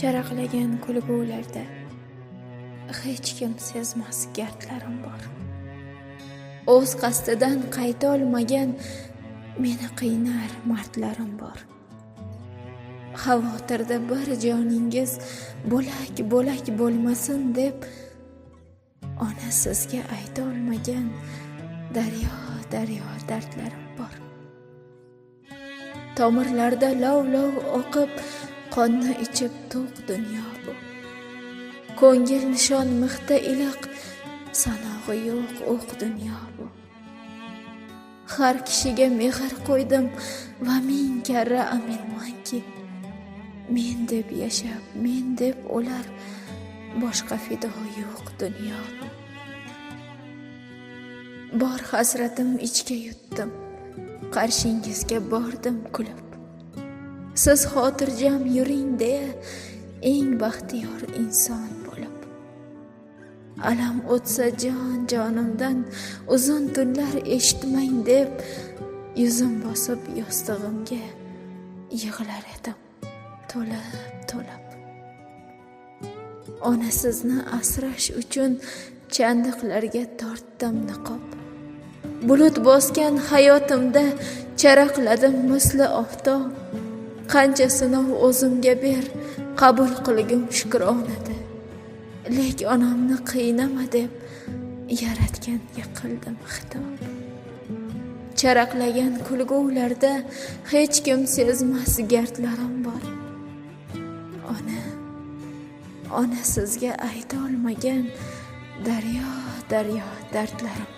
Charaqlagan kulgularda hech kim sezmas gardlarim bor. O'z qasdidan qayta olmagan meni qiynar mardlarim bor. Xavotirda bir joningiz bo'lak bo'lmasin deb ona sizga ayta olmagan daryo dardlarim bor. Tomirlarda lov oqib qonni ichib to'q dunyo bu. Ko'ngil nishon mixda iliq, sanog'i yo'q o'q dunyo bu. Har kishiga mehr qo'ydim va ming karra aminmanki, men deb yashab, men deb o'lar, boshqa fido yo'q dunyo bu. Bor hasratim ichga yutdim, qarshingizga bordim kulib. Siz xotirjam yuring deya eng baxtiyor inson bo'lib. Alam o'tsa jonimdan uzun tunlar eshitmang deb yuzim bosib yostig'imga yig'lar edim to'lib. Ona sizni asrash uchun chandiqlarga tortdim niqob. Bulut bosgan hayotimda charaqladim misli oftob. Qancha sinov o'zimga ber, qabul qilgim shukronada. Lek onamni qiynama deb yaratganga qildim xitob. Charaqlagan kulgularda hech kim sezmas gardlarim bor. Ona sizga ayta olmagan daryo dardlarim